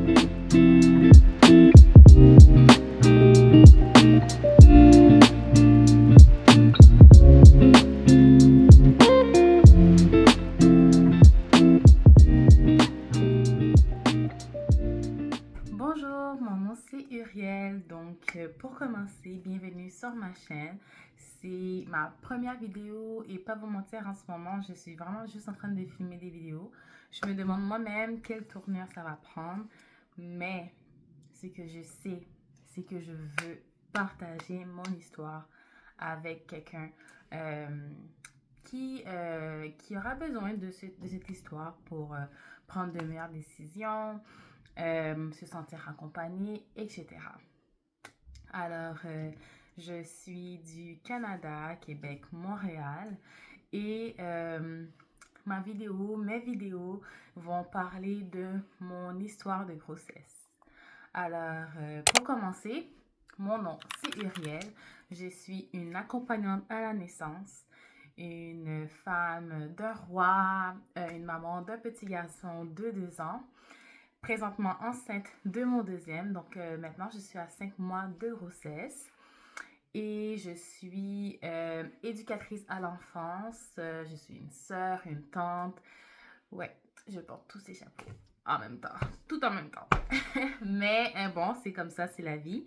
Bonjour, mon nom c'est Uriel. Donc, pour commencer, bienvenue sur ma chaîne. C'est ma première vidéo et pas vous mentir, en ce moment, je suis vraiment juste en train de filmer des vidéos. Je me demande moi-même quelle tournure ça va prendre, mais ce que je sais, c'est que je veux partager mon histoire avec quelqu'un euh, qui aura besoin de cette histoire pour prendre de meilleures décisions, se sentir accompagné, etc. Alors, je suis du Canada, Québec, Montréal et mes vidéos vont parler de mon histoire de grossesse. Alors, pour commencer, mon nom c'est Uriel. Je suis une accompagnante à la naissance, une femme d'un roi, une maman d'un petit garçon de 2 ans, présentement enceinte de mon deuxième. Donc maintenant, je suis à 5 mois de grossesse et je suis éducatrice à l'enfance. Je suis une sœur, une tante. Ouais, je porte tous ces chapeaux en même temps, tout en même temps. Mais bon, c'est comme ça, c'est la vie.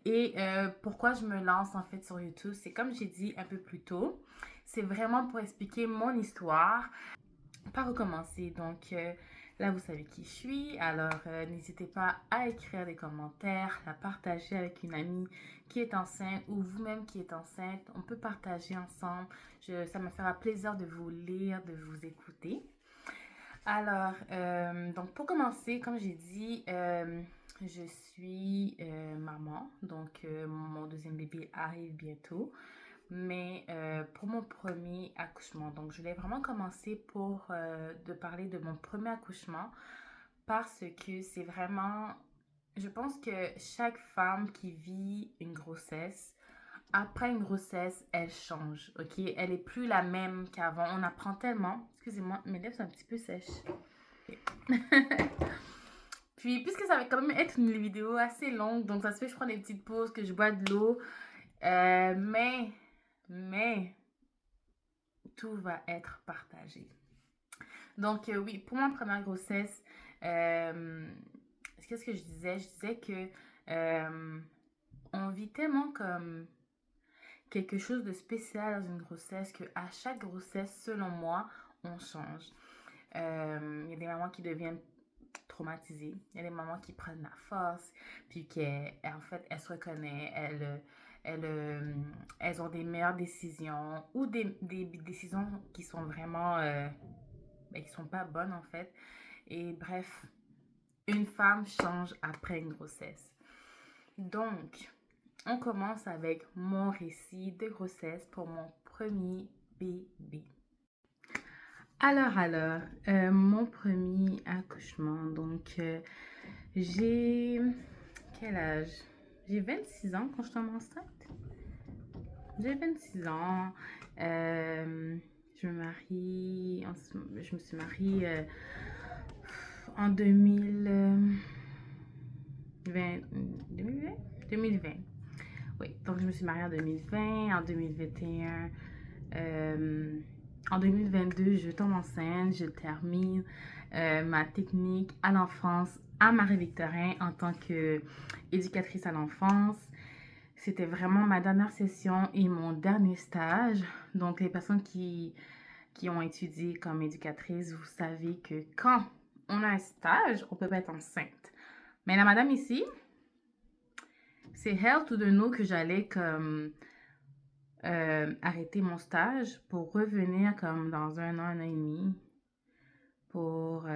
Et pourquoi je me lance en fait sur YouTube, c'est comme j'ai dit un peu plus tôt, c'est vraiment pour expliquer mon histoire, pas recommencer. Donc là, vous savez qui je suis. Alors, n'hésitez pas à écrire des commentaires, à partager avec une amie qui est enceinte ou vous-même qui êtes enceinte. On peut partager ensemble. Ça me fera plaisir de vous lire, de vous écouter. Alors, donc pour commencer, comme j'ai dit, je suis maman. Donc, mon deuxième bébé arrive bientôt. Mais pour mon premier accouchement, donc je voulais vraiment commencer de parler de mon premier accouchement parce que c'est vraiment, je pense que chaque femme qui vit une grossesse, après une grossesse, elle change, ok? Elle est plus la même qu'avant. On apprend tellement. Excusez-moi, mes lèvres sont un petit peu sèches. Ok. Puis, puisque ça va quand même être une vidéo assez longue, donc ça se fait que je prends des petites pauses, que je bois de l'eau. Mais, tout va être partagé. Donc, oui, pour ma première grossesse, qu'est-ce que je disais? Je disais que on vit tellement comme quelque chose de spécial dans une grossesse que à chaque grossesse, selon moi, on change. Il y a des mamans qui deviennent traumatisées. Il y a des mamans qui prennent la force, puis en fait, elles se reconnaissent, elles ont des meilleures décisions ou des décisions qui sont vraiment, qui sont pas bonnes en fait. Et bref, une femme change après une grossesse. Donc, on commence avec mon récit de grossesse pour mon premier bébé. Mon premier accouchement. Donc, j'ai quel âge? J'ai 26 ans quand je tombe enceinte. J'ai 26 ans. Je me suis mariée en 2020. Oui, donc je me suis mariée en 2020, en 2021. En 2022, je tombe enceinte, je termine ma technique à l'enfance à Marie-Victorin en tant qu'éducatrice à l'enfance. C'était vraiment ma dernière session et mon dernier stage. Donc, les personnes qui ont étudié comme éducatrice, vous savez que quand on a un stage, on peut pas être enceinte. Mais la madame ici, c'est hell to the no que j'allais comme arrêter mon stage pour revenir comme dans un an et demi pour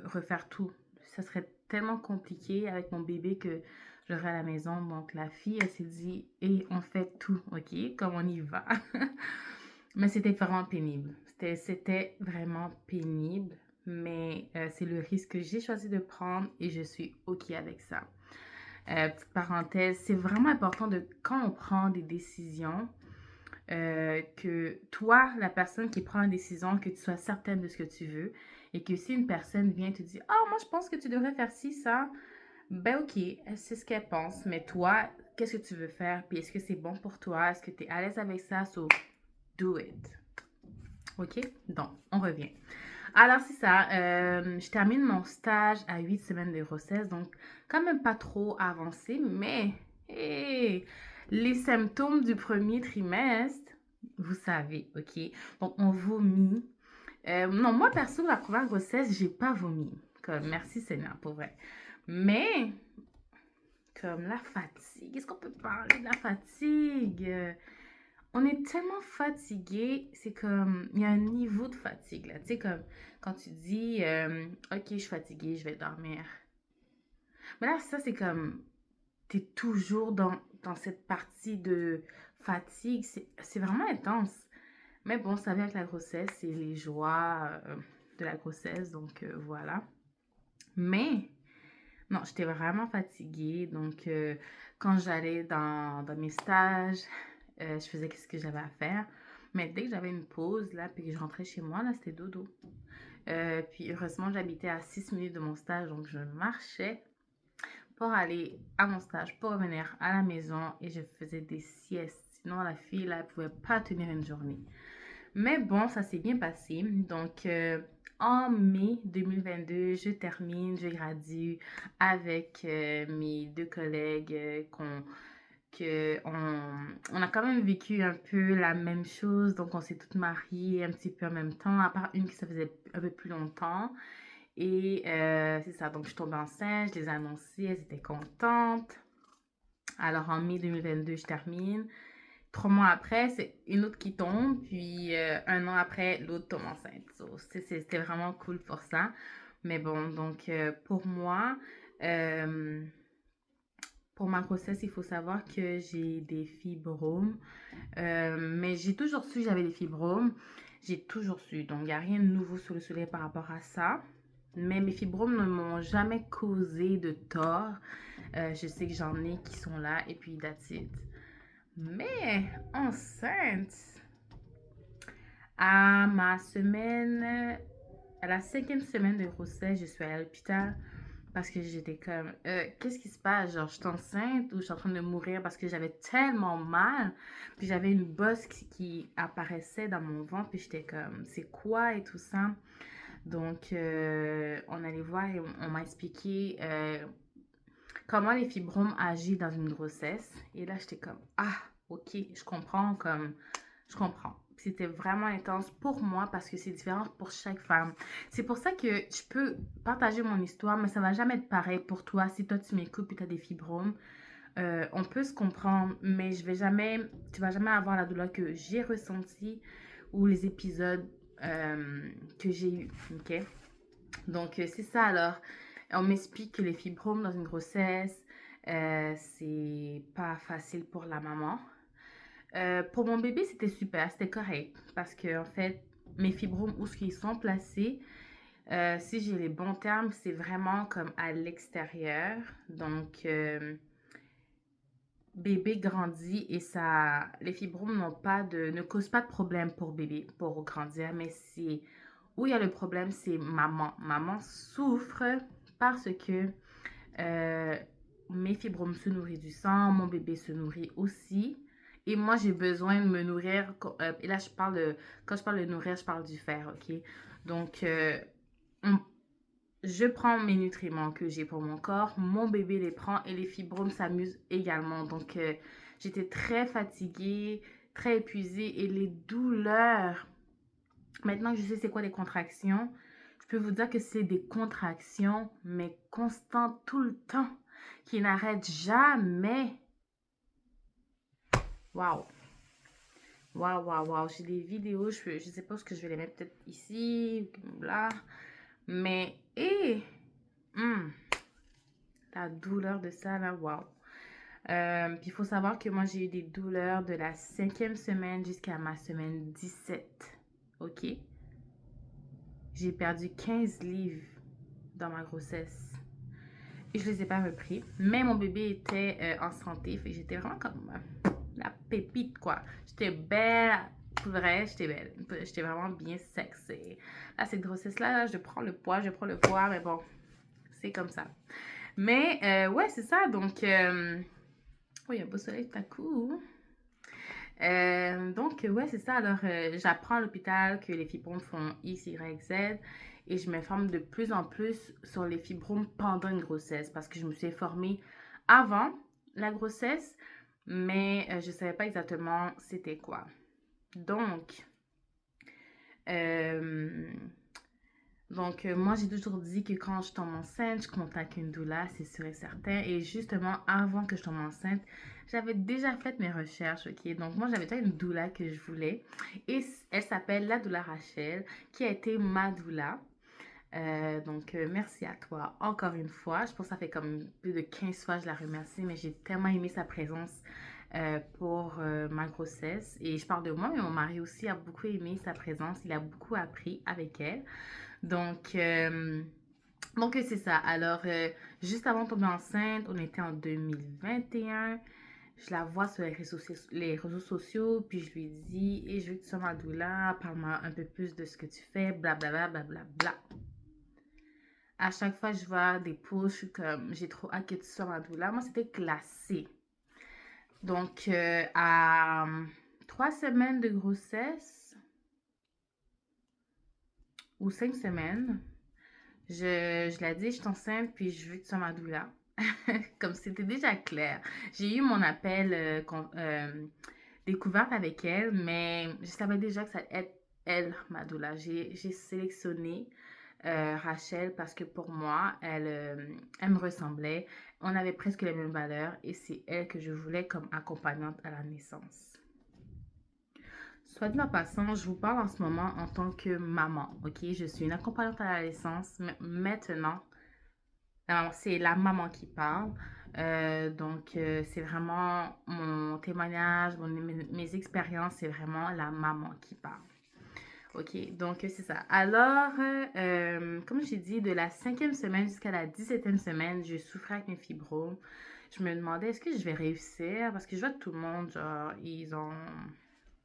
refaire tout. Ça serait tellement compliqué avec mon bébé que j'aurais à la maison. Donc la fille, elle s'est dit, et on fait tout, ok, comme on y va. Mais c'était vraiment pénible. C'était vraiment pénible, mais c'est le risque que j'ai choisi de prendre et je suis ok avec ça. Petite parenthèse, c'est vraiment important quand on prend des décisions, que toi, la personne qui prend une décision, que tu sois certaine de ce que tu veux Et que si une personne vient te dire, oh, moi, je pense que tu devrais faire ci, ça, ben ok, c'est ce qu'elle pense. Mais toi, qu'est-ce que tu veux faire? Puis est-ce que c'est bon pour toi? Est-ce que tu es à l'aise avec ça? So, do it. Ok? Donc, on revient. Alors, c'est ça. Je termine mon stage à 8 semaines de grossesse. Donc, quand même pas trop avancé. Mais, hey, les symptômes du premier trimestre, vous savez, ok? Donc, on vomit. Non, moi, perso, la première grossesse, j'ai pas vomi. Comme, merci Seigneur, pour vrai. Mais, comme la fatigue, est-ce qu'on peut parler de la fatigue? On est tellement fatigué, c'est comme, il y a un niveau de fatigue là. Tu sais, comme quand tu dis, ok, je suis fatiguée, je vais dormir. Mais là, ça, c'est comme, tu es toujours dans cette partie de fatigue. C'est vraiment intense. Mais bon, ça vient avec la grossesse, c'est les joies de la grossesse, donc voilà. Mais, non, j'étais vraiment fatiguée. Donc, quand j'allais dans mes stages, je faisais ce que j'avais à faire. Mais dès que j'avais une pause, là, puis que je rentrais chez moi, là, c'était dodo. Puis heureusement, j'habitais à 6 minutes de mon stage, donc je marchais pour aller à mon stage, pour revenir à la maison et je faisais des siestes. Sinon, la fille, là, elle pouvait pas tenir une journée. Mais bon, ça s'est bien passé. Donc, en mai 2022, je termine, je gradue avec mes deux collègues on a quand même vécu un peu la même chose. Donc, on s'est toutes mariées un petit peu en même temps, à part une qui ça faisait un peu plus longtemps. Et c'est ça. Donc, je tombe enceinte, je les ai annoncées, elles étaient contentes. Alors, en mai 2022, je termine. 3 mois après, c'est une autre qui tombe, puis un an après, l'autre tombe enceinte. So, c'était vraiment cool pour ça. Mais bon, donc pour moi, euh, pour ma grossesse, il faut savoir que j'ai des fibromes. Mais j'ai toujours su que j'avais des fibromes. J'ai toujours su. Donc, il n'y a rien de nouveau sous le soleil par rapport à ça. Mais mes fibromes ne m'ont jamais causé de tort. Je sais que j'en ai qui sont là et puis that's it. Mais enceinte, à ma semaine, à la 5e semaine de grossesse, je suis à l'hôpital parce que j'étais comme, qu'est-ce qui se passe? Genre, je suis enceinte ou je suis en train de mourir parce que j'avais tellement mal. Puis j'avais une bosse qui apparaissait dans mon ventre. Puis j'étais comme, c'est quoi et tout ça? Donc, on allait voir et on m'a expliqué comment les fibromes agissent dans une grossesse. Et là, j'étais comme, ah, ok, je comprends, comme, je comprends. C'était vraiment intense pour moi parce que c'est différent pour chaque femme. C'est pour ça que je peux partager mon histoire, mais ça va jamais être pareil pour toi. Si toi, tu m'écoutes et tu as des fibromes, on peut se comprendre, mais tu vas jamais avoir la douleur que j'ai ressentie ou les épisodes que j'ai eu. Ok? Donc, c'est ça alors. On m'explique que les fibromes dans une grossesse, c'est pas facile pour la maman. Pour mon bébé, c'était super, c'était correct. Parce que, en fait, mes fibromes, où ils sont placés, si j'ai les bons termes, c'est vraiment comme à l'extérieur. Donc, bébé grandit et ça, les fibromes ne causent pas de problème pour bébé, pour grandir, mais c'est où il y a le problème, c'est maman. Maman souffre parce que euh, mes fibromes se nourrissent du sang, mon bébé se nourrit aussi. Et moi, j'ai besoin de me nourrir. Et là, quand je parle de nourrir, je parle du fer, ok? Donc, on- je prends mes nutriments que j'ai pour mon corps, mon bébé les prend et les fibromes s'amusent également. Donc, j'étais très fatiguée, très épuisée et les douleurs. Maintenant que je sais c'est quoi les contractions, je peux vous dire que c'est des contractions, mais constantes tout le temps, qui n'arrêtent jamais. Waouh! Waouh, waouh, waouh. J'ai des vidéos, je sais pas ce que je vais les mettre peut-être ici, ou là. Mais, la douleur de ça, là, waouh. Puis il faut savoir que moi, j'ai eu des douleurs de la 5e semaine jusqu'à ma semaine 17. OK? J'ai perdu 15 livres dans ma grossesse. Et je les ai pas repris. Mais mon bébé était en santé. Fait que j'étais vraiment comme la pépite, quoi. J'étais belle. Vrai, j'étais belle. J'étais vraiment bien sexy. Là, cette grossesse-là, je prends le poids, mais bon, c'est comme ça. Mais ouais, c'est ça. Donc, oh, il y a un beau soleil tout à coup. Donc, ouais, c'est ça. Alors, j'apprends à l'hôpital que les fibromes font X, Y, Z. Et je m'informe de plus en plus sur les fibromes pendant une grossesse parce que je me suis informée avant la grossesse, mais je ne savais pas exactement c'était quoi. Donc, euh, moi, j'ai toujours dit que quand je tombe enceinte, je contacte une doula, c'est sûr et certain. Et justement, avant que je tombe enceinte, j'avais déjà fait mes recherches, ok? Donc, moi, j'avais déjà une doula que je voulais. Et elle s'appelle la doula Rachel, qui a été ma doula. Merci à toi encore une fois. Je pense que ça fait comme plus de 15 fois que je la remercie, mais j'ai tellement aimé sa présence pour ma grossesse. Et je parle de moi, mais mon mari aussi a beaucoup aimé sa présence. Il a beaucoup appris avec elle. Donc, euh, donc, c'est ça. Alors, juste avant de tomber enceinte, on était en 2021. Je la vois sur les réseaux sociaux, puis je lui dis, et je veux que tu sois ma doula, parle-moi un peu plus de ce que tu fais, blablabla, blablabla. Bla. À chaque fois, je vois des posts, je suis comme, j'ai trop hâte que tu sois ma doula. Moi, c'était classé. Donc, à 3 semaines de grossesse, ou 5 semaines, je l'ai dit, je suis enceinte, puis je veux que tu sois ma doula. Comme c'était déjà clair. J'ai eu mon appel découverte avec elle, mais je savais déjà que ça allait être elle, ma doula. J'ai sélectionné Rachel parce que pour moi, elle me ressemblait. On avait presque les mêmes valeurs et c'est elle que je voulais comme accompagnante à la naissance. Soit dit en passant, je vous parle en ce moment en tant que maman, ok? Je suis une accompagnante à la naissance, mais maintenant, alors, c'est la maman qui parle. C'est vraiment mon témoignage, mes expériences, c'est vraiment la maman qui parle. Ok, c'est ça. Alors, comme j'ai dit, de la 5e semaine jusqu'à la 17e semaine, je souffrais avec mes fibromes. Je me demandais, est-ce que je vais réussir? Parce que je vois que tout le monde, genre, ils ont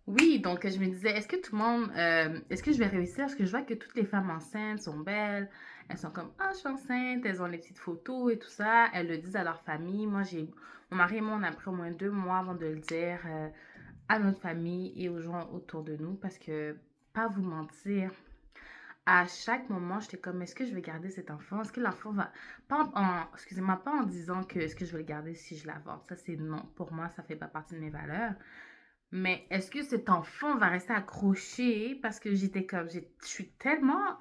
oui, donc je me disais, est-ce que tout le monde, est-ce que je vais réussir? Parce que je vois que toutes les femmes enceintes sont belles. Elles sont comme, ah, je suis enceinte. Elles ont les petites photos et tout ça. Elles le disent à leur famille. Mon mari et moi, on a pris au moins 2 mois avant de le dire à notre famille et aux gens autour de nous. Parce que, pas vous mentir, à chaque moment, j'étais comme, est-ce que je vais garder cet enfant? Est-ce que l'enfant va, excusez-moi, pas en disant que est-ce que je vais le garder si je l'avorte. Ça, c'est non. Pour moi, ça fait pas partie de mes valeurs. Mais est-ce que cet enfant va rester accroché parce que j'étais comme, je suis tellement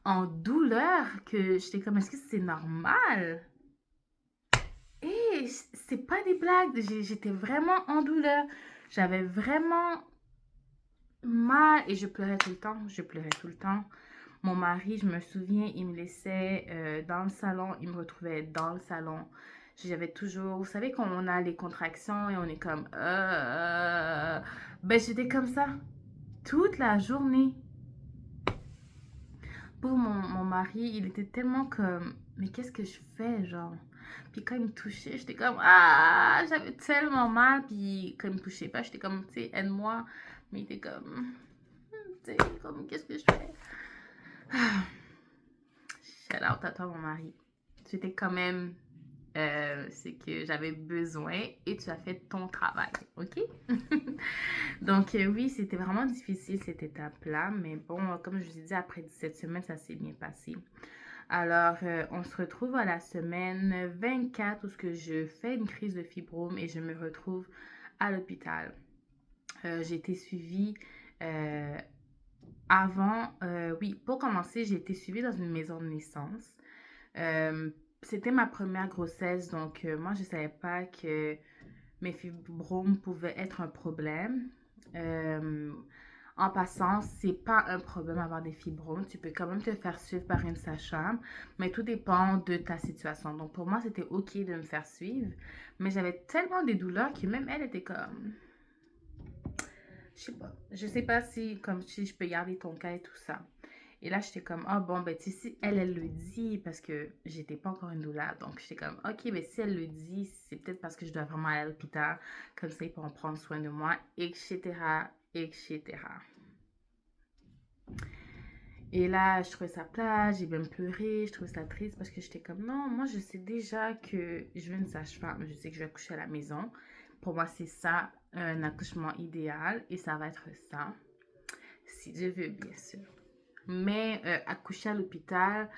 en douleur que j'étais comme, est-ce que c'est normal? Et c'est pas des blagues, j'étais vraiment en douleur. J'avais vraiment mal et je pleurais tout le temps, je pleurais tout le temps. Mon mari, je me souviens, il me laissait dans le salon, il me retrouvait dans le salon. J'avais toujours, vous savez, quand on a les contractions et on est comme, ben j'étais comme ça toute la journée. Pour mon mari, il était tellement comme, mais qu'est-ce que je fais, genre? Puis quand il me touchait, j'étais comme, ah, j'avais tellement mal. Puis quand il me touchait pas, j'étais comme, tu sais, aide-moi. Mais il était comme, tu sais, comme, qu'est-ce que je fais? Shout out à toi, mon mari. C'était quand même ce que j'avais besoin et tu as fait ton travail, ok? Oui, c'était vraiment difficile cette étape-là, mais bon, comme je vous ai dit, après 17 semaines, ça s'est bien passé. Alors, on se retrouve à la semaine 24 où ce que je fais une crise de fibrome et je me retrouve à l'hôpital. J'ai été suivie oui, pour commencer, j'ai été suivie dans une maison de naissance. Euh, C'était ma première grossesse, donc moi, je ne savais pas que mes fibromes pouvaient être un problème. Euh, En passant, c'est pas un problème d'avoir des fibromes. Tu peux quand même te faire suivre par une sage-femme, mais tout dépend de ta situation. Donc pour moi, c'était OK de me faire suivre, mais j'avais tellement des douleurs que même elle était comme, je sais pas si comme si je peux garder ton cas et tout ça. Et là, j'étais comme, ah bon, ben, tu sais, si elle le dit, parce que j'étais pas encore une doula, donc j'étais comme, ok, ben, si elle le dit, c'est peut-être parce que je dois vraiment aller à l'hôpital, comme ça, ils pourront prendre soin de moi, etc., etc. Et là, je trouvais ça plat, j'ai même pleuré, je trouvais ça triste parce que j'étais comme non, moi je sais déjà que je veux une sage-femme, je sais que je vais accoucher à la maison. Pour moi, c'est ça un accouchement idéal et ça va être ça, si Dieu veut, bien sûr. Mais accoucher à l'hôpital,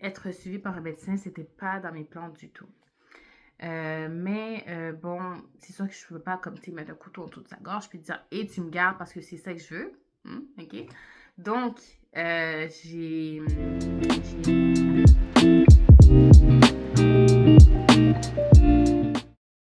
être suivi par un médecin, c'était pas dans mes plans du tout. Mais bon, c'est sûr que je ne peux pas comme tu mettre un couteau autour de sa gorge puis dire et tu me gardes parce que c'est ça que je veux. Ok? Donc, j'ai